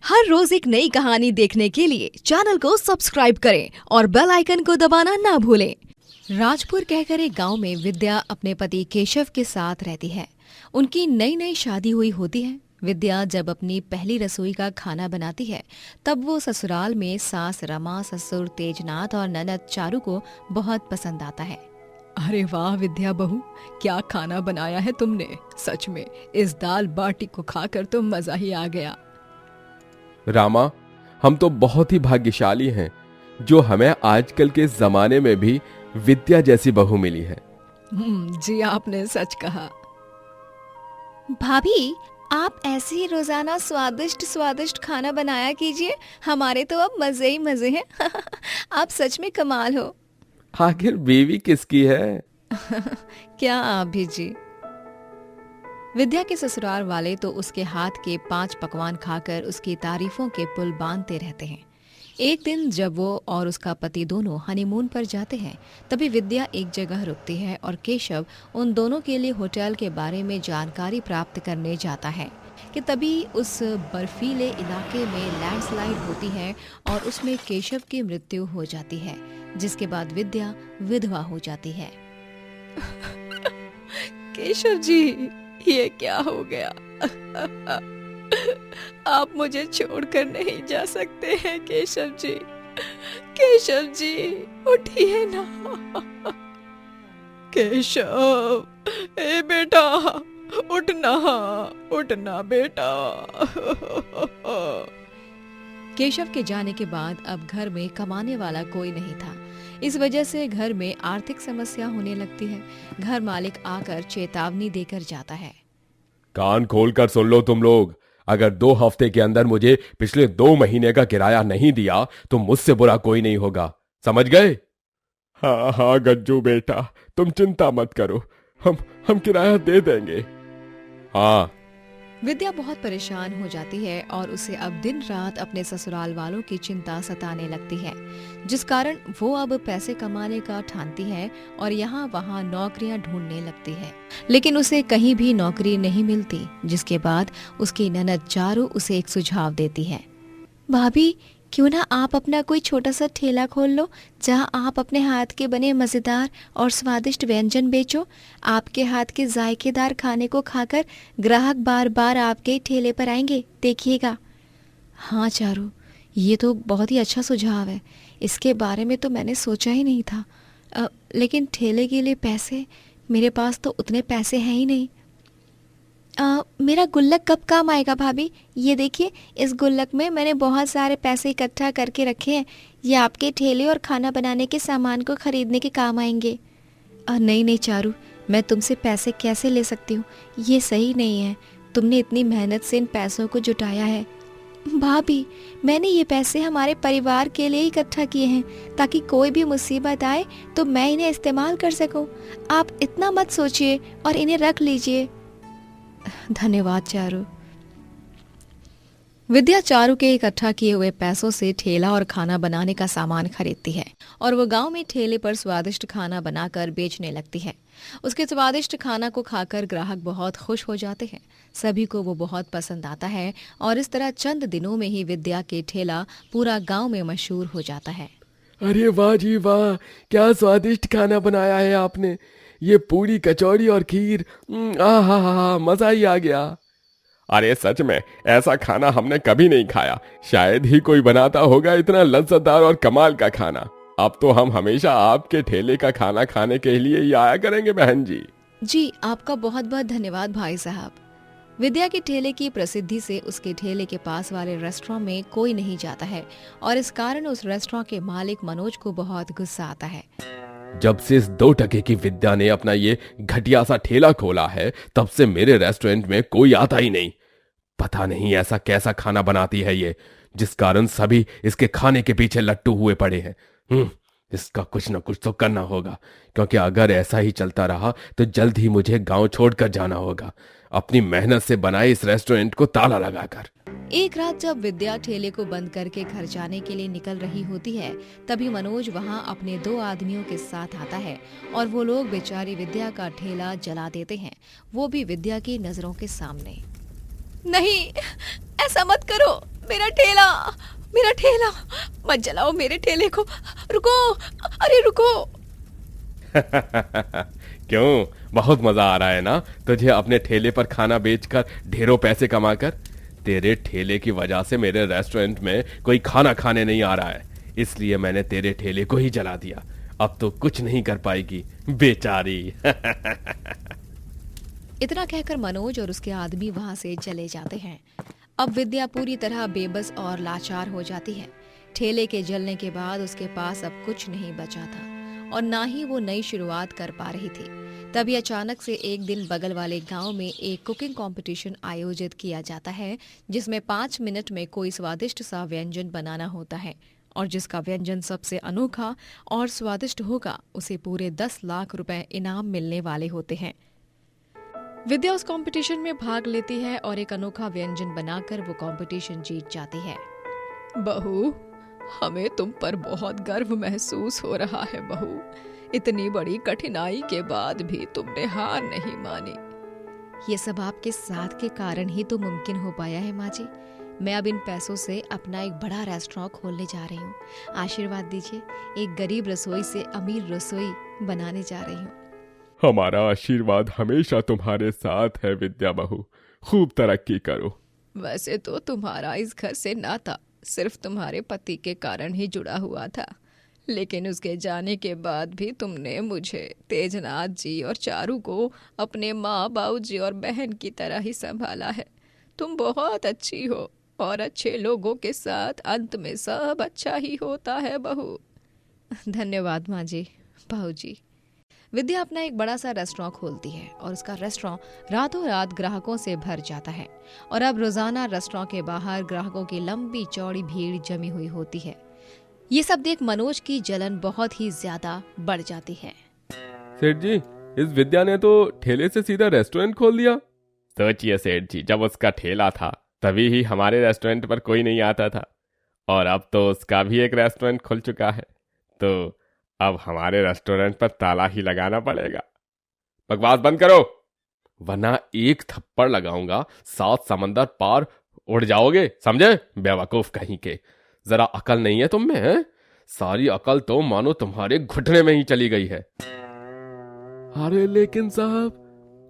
हर रोज एक नई कहानी देखने के लिए चैनल को सब्सक्राइब करें और बेल आइकन को दबाना ना भूलें। राजपुर कहकर एक गांव में विद्या अपने पति केशव के साथ रहती है। उनकी नई नई शादी हुई होती है। विद्या जब अपनी पहली रसोई का खाना बनाती है तब वो ससुराल में सास रमा, ससुर तेजनाथ और ननद चारू को बहुत पसंद आता है। अरे वाह विद्या बहू, क्या खाना बनाया है तुमने। सच में इस दाल बाटी को खाकर तो मजा ही आ गया। रामा, हम तो बहुत ही भाग्यशाली हैं जो हमें आजकल के जमाने में भी विद्या जैसी बहू मिली है। जी आपने सच कहा। भाभी, आप ऐसे ही रोजाना स्वादिष्ट स्वादिष्ट खाना बनाया कीजिए, हमारे तो अब मजे ही मजे हैं। आप सच में कमाल हो। आखिर बीवी किसकी है? क्या आप भी जी। विद्या के ससुराल वाले तो उसके हाथ के 5 पकवान खाकर उसकी तारीफों के पुल बांधते रहते हैं। एक दिन जब वो और उसका पति दोनों हनीमून पर जाते हैं तभी विद्या एक जगह रुकती है और केशव उन दोनों के लिए होटल के बारे में जानकारी प्राप्त करने जाता है कि तभी उस बर्फीले इलाके में लैंडस्लाइड होती है और उसमें केशव की मृत्यु हो जाती है, जिसके बाद विद्या विधवा हो जाती है। केशव जी, ये क्या हो गया? आप मुझे छोड़कर नहीं जा सकते हैं केशव जी। केशव जी, उठिए ना। केशव, ए बेटा, उठना, उठना बेटा। केशव के जाने के बाद अब घर में कमाने वाला कोई नहीं था। इस वजह से घर में आर्थिक समस्या होने लगती है। घर मालिक आकर चेतावनी देकर जाता है। कान खोलकर सुन लो तुम लोग, अगर 2 हफ्ते के अंदर मुझे पिछले 2 महीने का किराया नहीं दिया तो मुझसे बुरा कोई नहीं होगा, समझ गए? हाँ हाँ गज्जू बेटा, तुम चिंता मत करो, हम किराया दे देंगे। हाँ। विद्या बहुत परेशान हो जाती है और उसे अब दिन रात अपने ससुराल वालों की चिंता सताने लगती है, जिस कारण वो अब पैसे कमाने का ठानती है और यहाँ वहाँ नौकरियाँ ढूंढने लगती है, लेकिन उसे कहीं भी नौकरी नहीं मिलती। जिसके बाद उसकी ननद चारू उसे एक सुझाव देती है। भाभी, क्यों ना आप अपना कोई छोटा सा ठेला खोल लो जहां आप अपने हाथ के बने मजेदार और स्वादिष्ट व्यंजन बेचो। आपके हाथ के जायकेदार खाने को खाकर ग्राहक बार बार आपके ठेले पर आएंगे, देखिएगा। हाँ चारू, ये तो बहुत ही अच्छा सुझाव है। इसके बारे में तो मैंने सोचा ही नहीं था। लेकिन ठेले के लिए पैसे, मेरे पास तो उतने पैसे हैं ही नहीं। मेरा गुल्लक कब काम आएगा भाभी? ये देखिए, इस गुल्लक में मैंने बहुत सारे पैसे इकट्ठा करके रखे हैं। ये आपके ठेले और खाना बनाने के सामान को खरीदने के काम आएंगे। नहीं नहीं चारू, मैं तुमसे पैसे कैसे ले सकती हूँ? ये सही नहीं है। तुमने इतनी मेहनत से इन पैसों को जुटाया है। भाभी, मैंने ये पैसे हमारे परिवार के लिए इकट्ठा किए हैं ताकि कोई भी मुसीबत आए तो मैं इन्हें इस्तेमाल कर सकूं। आप इतना मत सोचिए और इन्हें रख लीजिए। धन्यवाद चारू। विद्या चारू के इकट्ठा किए हुए पैसों से ठेला और खाना बनाने का सामान खरीदती है और वो गांव में ठेले पर स्वादिष्ट खाना बनाकर बेचने लगती है। उसके स्वादिष्ट खाना को खाकर ग्राहक बहुत खुश हो जाते हैं। सभी को वो बहुत पसंद आता है और इस तरह चंद दिनों में ही विद्या के ठेला पूरा गांव में मशहूर हो जाता है। अरे वाह जी वाह, क्या स्वादिष्ट खाना बनाया है आपने। ये पूरी, कचौड़ी और खीर, आहा, मजा ही आ गया। अरे सच में ऐसा खाना हमने कभी नहीं खाया। शायद ही कोई बनाता होगा इतना लज्जतदार और कमाल का खाना। अब तो हम हमेशा आपके ठेले का खाना खाने के लिए ही आया करेंगे बहन जी। जी, आपका बहुत बहुत धन्यवाद भाई साहब। विद्या के ठेले की प्रसिद्धि से उसके ठेले के पास वाले रेस्टोरेंट में कोई नहीं जाता है और इस कारण उस रेस्टोरेंट के मालिक मनोज को बहुत गुस्सा आता है। जब से इस 2 टके की विद्या ने अपना ये घटिया सा ठेला खोला है तब से मेरे रेस्टोरेंट में कोई आता ही नहीं। पता नहीं ऐसा कैसा खाना बनाती है ये, जिस कारण सभी इसके खाने के पीछे लट्टू हुए पड़े हैं। इसका कुछ न कुछ तो करना होगा, क्योंकि अगर ऐसा ही चलता रहा तो जल्द ही मुझे गांव छोड़कर जाना होगा, अपनी मेहनत से बनाए इस रेस्टोरेंट को ताला लगाकर। एक रात जब विद्या ठेले को बंद करके घर जाने के लिए निकल रही होती है तभी मनोज वहां अपने 2 आदमियों के साथ आता है और वो लोग बेचारी विद्या का ठेला जला देते हैं, वो भी विद्या की नजरों के सामने। नहीं, ऐसा मत करो, मेरा ठेला, मेरा ठेला, मत जलाओ मेरे ठेले को, रुको, अरे रुको। क्यों, बहुत मजा आ रहा है ना तुझे अपने ठेले पर खाना बेचकर ढेरों पैसे कमाकर? तेरे ठेले की वजह से मेरे रेस्टोरेंट में कोई खाना खाने नहीं आ रहा है, इसलिए मैंने तेरे ठेले को ही जला दिया। अब तो कुछ नहीं कर पाएगी बेचारी। इतना कहकर मनोज और उसके आदमी वहां से चले जाते हैं। अब विद्या पूरी तरह बेबस और लाचार हो जाती है। ठेले के जलने के बाद उसके पास अब कुछ नहीं बचा था और ना ही वो नई शुरुआत कर पा रही थी। तभी अचानक से एक दिन बगल वाले गांव में एक कुकिंग कंपटीशन आयोजित किया जाता है, जिसमें 5 मिनट में कोई स्वादिष्ट सा व्यंजन बनाना होता है और जिसका व्यंजन सबसे अनोखा और स्वादिष्ट होगा उसे पूरे 10 लाख रुपए इनाम मिलने वाले होते हैं। विद्या उस कंपटीशन में भाग लेती है और एक अनोखा व्यंजन बनाकर वो कंपटीशन जीत जाती है। बहू, हमें तुम पर बहुत गर्व महसूस हो रहा है बहू। इतनी बड़ी कठिनाई के बाद भी तुमने हार नहीं मानी। ये सब आपके साथ के कारण ही तो मुमकिन हो पाया है माँ जी। मैं अब इन पैसों से अपना एक बड़ा रेस्टोरेंट खोलने जा रही हूँ। आशीर्वाद दीजिए, एक गरीब रसोई से अमीर रसोई बनाने जा रही हूँ। हमारा आशीर्वाद हमेशा तुम्हारे साथ है विद्या बहू, खूब तरक्की करो। वैसे तो तुम्हारा इस घर से नाता सिर्फ तुम्हारे पति के कारण ही जुड़ा हुआ था, लेकिन उसके जाने के बाद भी तुमने मुझे, तेजनाथ जी और चारू को अपने माँ, बाबूजी और बहन की तरह ही संभाला है। तुम बहुत अच्छी हो और अच्छे लोगों के साथ अंत में सब अच्छा ही होता है बहू। धन्यवाद माँ जी, भाऊ जी। विद्या अपना एक बड़ा सा रेस्टोरेंट खोलती है और उसका रेस्टोरेंट रातों रात ग्राहकों से भर जाता है और अब रोजाना रेस्टोरेंट के बाहर ग्राहकों की लंबी चौड़ी भीड़ जमी हुई होती है। ये सब देख मनोज की जलन बहुत ही ज्यादा बढ़ जाती है। सेठ जी, इस विद्या ने तो ठेले से सीधा रेस्टोरेंट खोल दिया। सोचिए सेठ जी, जब उसका ठेला था तभी ही हमारे रेस्टोरेंट पर कोई नहीं आता था और अब तो उसका भी एक रेस्टोरेंट खुल चुका है, तो अब हमारे रेस्टोरेंट पर ताला ही लगाना पड़ेगा। बकवास बंद करो, वरना एक थप्पड़ लगाऊंगा, 7 समंदर पार उड़ जाओगे, समझे? बेवकूफ कहीं के। जरा अकल नहीं है तुम में, है? सारी अकल तो मानो तुम्हारे घुटने में ही चली गई है। अरे लेकिन साहब।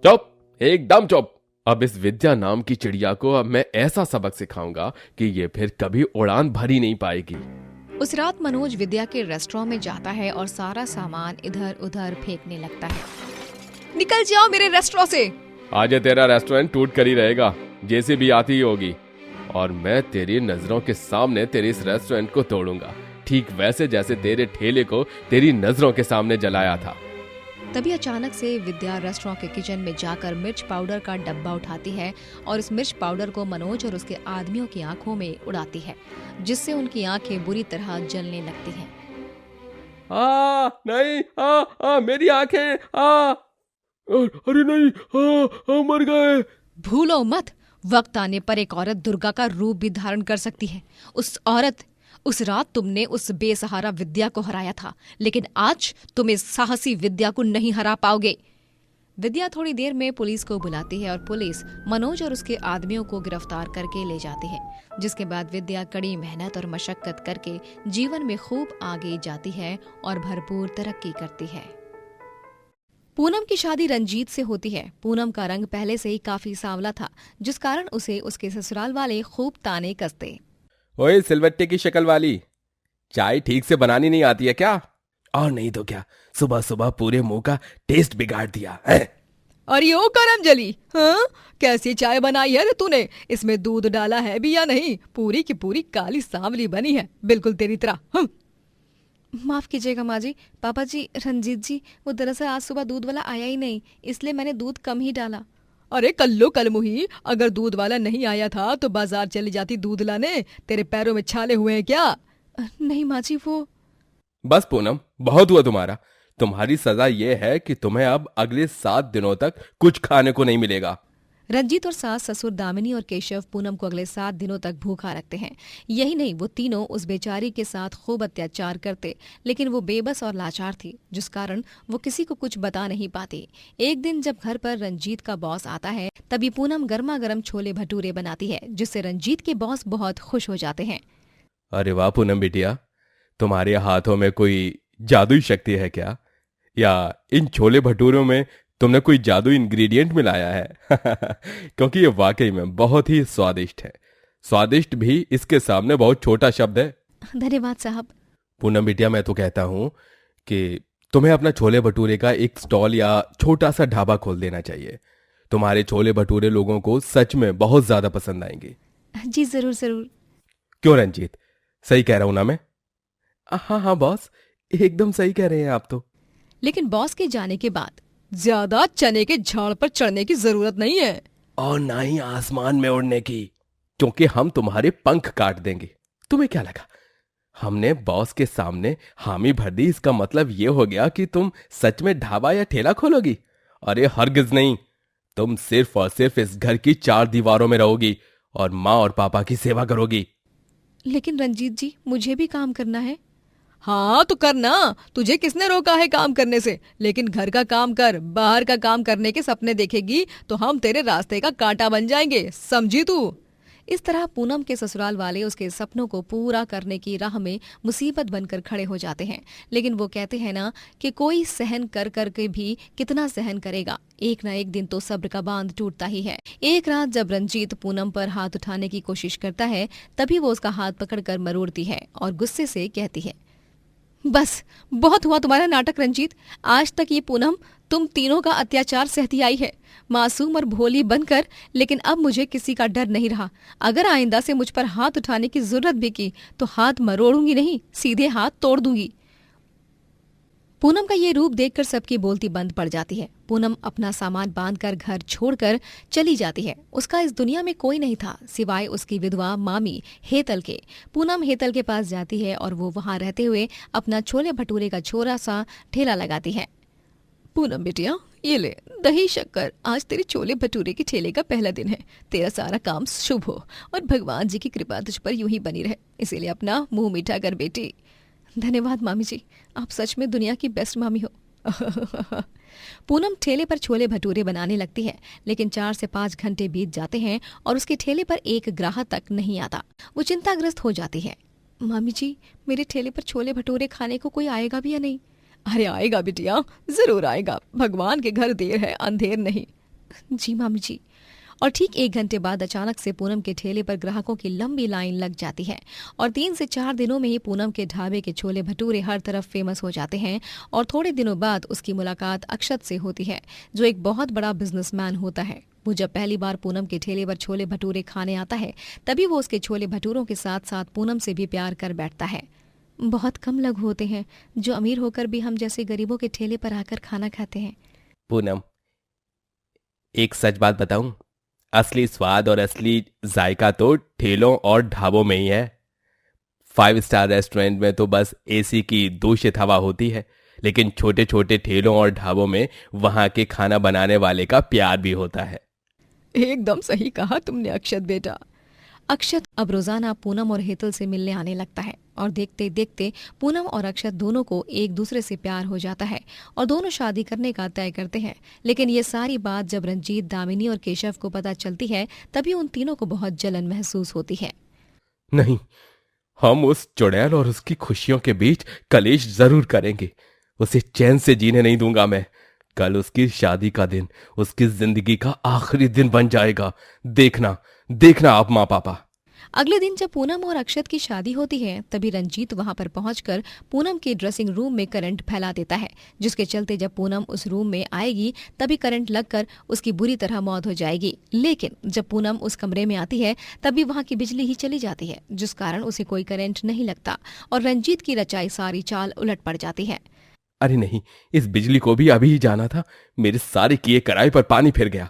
चुप, एकदम चुप। अब इस विद्या नाम की चिड़िया को अब मैं ऐसा सबक सिखाऊंगा कि ये फिर कभी उड़ान भरी नहीं पाएगी। उस रात मनोज विद्या के रेस्टोरेंट में जाता है और सारा सामान इधर उधर फेंकने लगता है। निकल जाओ मेरे रेस्टोरेंट से। आज तेरा रेस्टोरेंट टूट कर ही रहेगा, जैसे भी आती ही होगी, और मैं तेरी नजरों के सामने तेरे इस रेस्टोरेंट को तोड़ूंगा, ठीक वैसे जैसे तेरे ठेले को तेरी नजरों के सामने जलाया था। तभी अचानक से विद्या रेस्टोरेंट के किचन में जाकर मिर्च पाउडर का डब्बा उठाती है और इस मिर्च पाउडर को मनोज और उसके आदमियों की आंखों में उड़ाती है, जिससे उनकी आंखें बुरी तरह जलने लगती हैं। नहीं, मेरी आंखें, अरे नहीं, मर गए। भूलो मत, वक्त आने पर एक औरत दुर्गा का रूप भी धारण कर सकती है। उस रात तुमने उस बेसहारा विद्या को हराया था, लेकिन आज तुम इस साहसी विद्या को नहीं हरा पाओगे। विद्या थोड़ी देर में पुलिस को बुलाती है और पुलिस मनोज और उसके आदमियों को गिरफ्तार करके ले जाती है, जिसके बाद विद्या कड़ी मेहनत और मशक्कत करके जीवन में खूब आगे जाती है और भरपूर तरक्की करती है। पूनम की शादी रंजीत से होती है। पूनम का रंग पहले से ही काफी सांवला था, जिस कारण उसे उसके ससुराल वाले खूब ताने कसते। ओए सिलवट्टे की शक्ल वाली, चाय ठीक से बनानी नहीं आती है क्या? और नहीं तो क्या, सुबह सुबह पूरे मुंह का टेस्ट बिगाड़ दिया है। अरे ओ करम जली, हाँ कैसी चाय बनाई है रे तूने? इसमें दूध डाला है भी या नहीं? पूरी की पूरी काली सांवली बनी है, बिल्कुल तेरी तरह। माफ कीजिएगा माँ जी। पापा जी, रंजीत जी, वो दरअसल आज सुबह दूध वाला आया ही नहीं, इसलिए मैंने दूध कम ही डाला। अरे कल्लो कलमुही, अगर दूध वाला नहीं आया था तो बाजार चली जाती दूध लाने। तेरे पैरों में छाले हुए हैं क्या? नहीं माँ जी, वो। बस पूनम, बहुत हुआ तुम्हारा। तुम्हारी सजा ये है कि तुम्हें अब अगले 7 दिनों तक कुछ खाने को नहीं मिलेगा। रंजीत और सास ससुर दामिनी और केशव पूनम को अगले 7 दिनों तक भूखा रखते हैं। यही नहीं, वो तीनों उस बेचारी के साथ खूब अत्याचार करते, लेकिन वो बेबस और लाचार थी, जिस कारण वो किसी को कुछ बता नहीं पाती। एक दिन जब घर पर रंजीत का बॉस आता है, तभी पूनम गर्मा गर्म छोले भटूरे बनाती है, जिससे रंजीत के बॉस बहुत खुश हो जाते हैं। अरे वाह पूनम बिटिया, तुम्हारे हाथों में कोई जादुई शक्ति है क्या? या इन छोले भटूरों में तुमने कोई जादू इंग्रेडिएंट मिलाया है? क्योंकि ये वाकई में बहुत ही स्वादिष्ट है। स्वादिष्ट भी इसके सामने बहुत छोटा शब्द है। धन्यवाद साहब। पूनम बिटिया, मैं तो कहता हूं कि तुम्हें अपना छोले भटूरे का एक स्टॉल या छोटा सा ढाबा खोल देना चाहिए। तुम्हारे छोले भटूरे लोगों को सच में बहुत ज्यादा पसंद आएंगे। जी जरूर जरूर। क्यों रंजीत, सही कह रहा हूं ना मैं? हाँ हाँ बॉस, एकदम सही कह रहे हैं आप तो। लेकिन बॉस के जाने के बाद ज्यादा चने के झाड़ पर चढ़ने की जरूरत नहीं है, और ना ही आसमान में उड़ने की, क्योंकि हम तुम्हारे पंख काट देंगे। तुम्हें क्या लगा हमने बॉस के सामने हामी भर दी, इसका मतलब ये हो गया कि तुम सच में ढाबा या ठेला खोलोगी? अरे हरगिज नहीं, तुम सिर्फ और सिर्फ इस घर की 4 दीवारों में रहोगी और माँ और पापा की सेवा करोगी। लेकिन रंजीत जी, मुझे भी काम करना है। हाँ तो करना, तुझे किसने रोका है काम करने से? लेकिन घर का काम कर, बाहर का काम करने के सपने देखेगी तो हम तेरे रास्ते का कांटा बन जाएंगे, समझी तू? इस तरह पूनम के ससुराल वाले उसके सपनों को पूरा करने की राह में मुसीबत बनकर खड़े हो जाते हैं। लेकिन वो कहते हैं ना कि कोई सहन कर कर के भी कितना सहन करेगा, एक न एक दिन तो सब्र का बांध टूटता ही है। एक रात जब रंजीत पूनम पर हाथ उठाने की कोशिश करता है, तभी वो उसका हाथ पकड़कर मरोड़ती है और गुस्से से कहती है, बस बहुत हुआ तुम्हारा नाटक रंजीत। आज तक ये पूनम तुम तीनों का अत्याचार सहती आई है, मासूम और भोली बनकर, लेकिन अब मुझे किसी का डर नहीं रहा। अगर आइंदा से मुझ पर हाथ उठाने की जरूरत भी की तो हाथ मरोड़ूंगी नहीं, सीधे हाथ तोड़ दूंगी। पूनम का ये रूप देखकर सबकी बोलती बंद पड़ जाती है। पूनम अपना सामान बांधकर घर छोड़कर चली जाती है। उसका इस दुनिया में कोई नहीं था सिवाय उसकी विधवा मामी हेतल के। पूनम हेतल के पास जाती है और वो वहां रहते हुए अपना छोले भटूरे का छोटा सा ठेला लगाती है। पूनम बिटिया, ये ले दही शक्कर, आज तेरे छोले भटूरे के ठेले का पहला दिन है। तेरा सारा काम शुभ हो और भगवान जी की कृपा तुझ पर यूं ही बनी रहे, इसीलिए अपना मुंह मीठा कर बेटी। धन्यवाद मामी जी, आप सच में दुनिया की बेस्ट मामी हो। पूनम ठेले पर छोले भटूरे बनाने लगती है, लेकिन 4 से 5 घंटे बीत जाते हैं और उसके ठेले पर एक ग्राहक तक नहीं आता। वो चिंताग्रस्त हो जाती है। मामी जी, मेरे ठेले पर छोले भटूरे खाने को कोई आएगा भी या नहीं? अरे आएगा बिटिया, जरूर आएगा। भगवान के घर देर है अंधेर नहीं। जी मामी जी। और ठीक 1 घंटे बाद अचानक से पूनम के ठेले पर ग्राहकों की लंबी लाइन लग जाती है और 3 से 4 दिनों में ही पूनम के ढाबे के छोले भटूरे हर तरफ फेमस हो जाते हैं। और थोड़े दिनों बाद उसकी मुलाकात अक्षत से होती है, जो एक बहुत बड़ा बिजनेसमैन होता है। वो जब पहली बार पूनम के ठेले पर छोले भटूरे खाने आता है, तभी वो उसके छोले भटूरों के साथ साथ पूनम से भी प्यार कर बैठता है। बहुत कम लोग होते हैं जो अमीर होकर भी हम जैसे गरीबों के ठेले पर आकर खाना खाते हैं। पूनम, एक सच बात बताऊं, असली स्वाद और असली जायका तो ठेलों और ढाबों में ही है। 5 स्टार रेस्टोरेंट में तो बस एसी की दूषित हवा होती है, लेकिन छोटे छोटे ठेलों और ढाबों में वहां के खाना बनाने वाले का प्यार भी होता है। एकदम सही कहा तुमने अक्षत बेटा। अक्षत अब रोजाना पूनम और हेतल से मिलने आने लगता है और देखते देखते पूनम और अक्षत दोनों को एक दूसरे से प्यार हो जाता है और दोनों शादी करने का तय करते हैं। लेकिन ये सारी बात जब रंजीत, दामिनी और केशव को पता चलती है, तभी उन तीनों को बहुत जलन महसूस होती है। नहीं, हम उस चुड़ैल और उसकी खुशियों के बीच कलेश जरूर करेंगे। उसे चैन से जीने नहीं दूंगा मैं। कल उसकी शादी का दिन उसकी जिंदगी का आखिरी दिन बन जाएगा। देखना देखना आप माँ पापा। अगले दिन जब पूनम और अक्षत की शादी होती है, तभी रंजीत वहां पर पहुंचकर पूनम के ड्रेसिंग रूम में करंट फैला देता है, जिसके चलते जब पूनम उस रूम में आएगी तभी करंट लगकर उसकी बुरी तरह मौत हो जाएगी। लेकिन जब पूनम उस कमरे में आती है तभी वहां की बिजली ही चली जाती है, जिस कारण उसे कोई करंट नहीं लगता और रंजीत की रचाई सारी चाल उलट पड़ जाती है। अरे नहीं, इस बिजली को भी अभी ही जाना था। मेरे सारे किए कराए पर पानी फिर गया।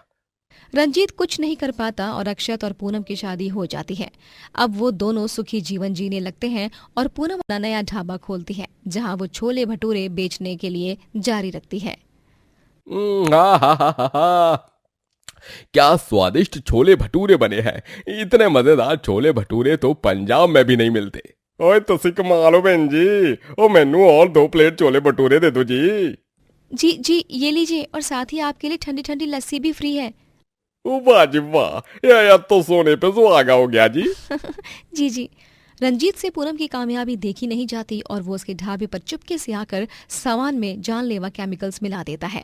रंजीत कुछ नहीं कर पाता और अक्षत और पूनम की शादी हो जाती है। अब वो दोनों सुखी जीवन जीने लगते हैं और पूनम अपना नया ढाबा खोलती है, जहां वो छोले भटूरे बेचने के लिए जारी रखती है। क्या स्वादिष्ट छोले भटूरे बने हैं। इतने मजेदार छोले भटूरे तो पंजाब में भी नहीं मिलते। ओए तुसी कमाल हो बहन जी, ओ मैनू और 2 प्लेट छोले भटूरे दे दो जी। जी जी, ये लीजिए, और साथ ही आपके लिए ठंडी ठंडी लस्सी भी फ्री है। ओ वाह जी वाह, यार तो सोने पे सुहागा हो गया जी। जी जी। रंजीत से पूनम की कामयाबी देखी नहीं जाती और वो उसके ढाबे पर चुपके से आकर सामान में जानलेवा केमिकल्स मिला देता है।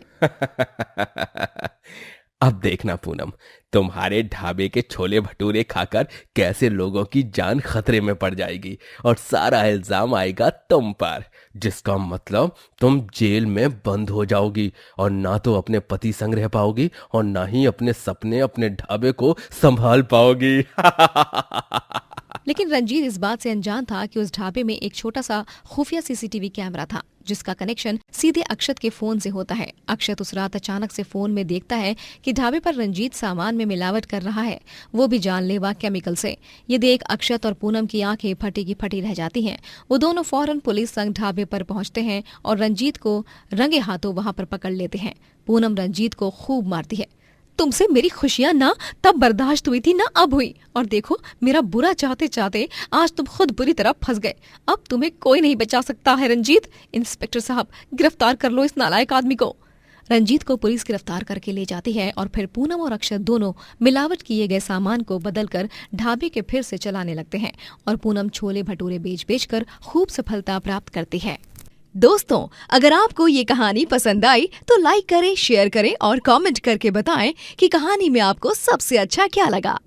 अब देखना पूनम, तुम्हारे ढाबे के छोले भटूरे खाकर कैसे लोगों की जान खतरे में पड़ जाएगी और सारा इल्जाम आएगा तुम पर, जिसका मतलब तुम जेल में बंद हो जाओगी और ना तो अपने पति संग रह पाओगी और ना ही अपने सपने, अपने ढाबे को संभाल पाओगी। लेकिन रंजीत इस बात से अनजान था कि उस ढाबे में एक छोटा सा खुफिया सीसीटीवी कैमरा था जिसका कनेक्शन सीधे अक्षत के फोन से होता है। अक्षत उस रात अचानक से फोन में देखता है कि ढाबे पर रंजीत सामान में मिलावट कर रहा है, वो भी जानलेवा केमिकल से। ये देख अक्षत और पूनम की आंखें फटी की फटी रह जाती हैं। वो दोनों फौरन पुलिस संग ढाबे पर पहुंचते हैं और रंजीत को रंगे हाथों वहां पर पकड़ लेते हैं। पूनम रंजीत को खूब मारती है। तुमसे मेरी खुशियां ना तब बर्दाश्त हुई थी ना अब हुई, और देखो मेरा बुरा चाहते चाहते आज तुम खुद बुरी तरह फंस गए। अब तुम्हें कोई नहीं बचा सकता है रंजीत। इंस्पेक्टर साहब, गिरफ्तार कर लो इस नालायक आदमी को। रंजीत को पुलिस गिरफ्तार करके ले जाती है और फिर पूनम और अक्षत दोनों मिलावट किए गए सामान को बदलकर ढाबे के फिर से चलाने लगते हैं और पूनम छोले भटूरे बेच कर खूब सफलता प्राप्त करती है। दोस्तों, अगर आपको ये कहानी पसंद आई तो लाइक करें, शेयर करें और कमेंट करके बताएं कि कहानी में आपको सबसे अच्छा क्या लगा।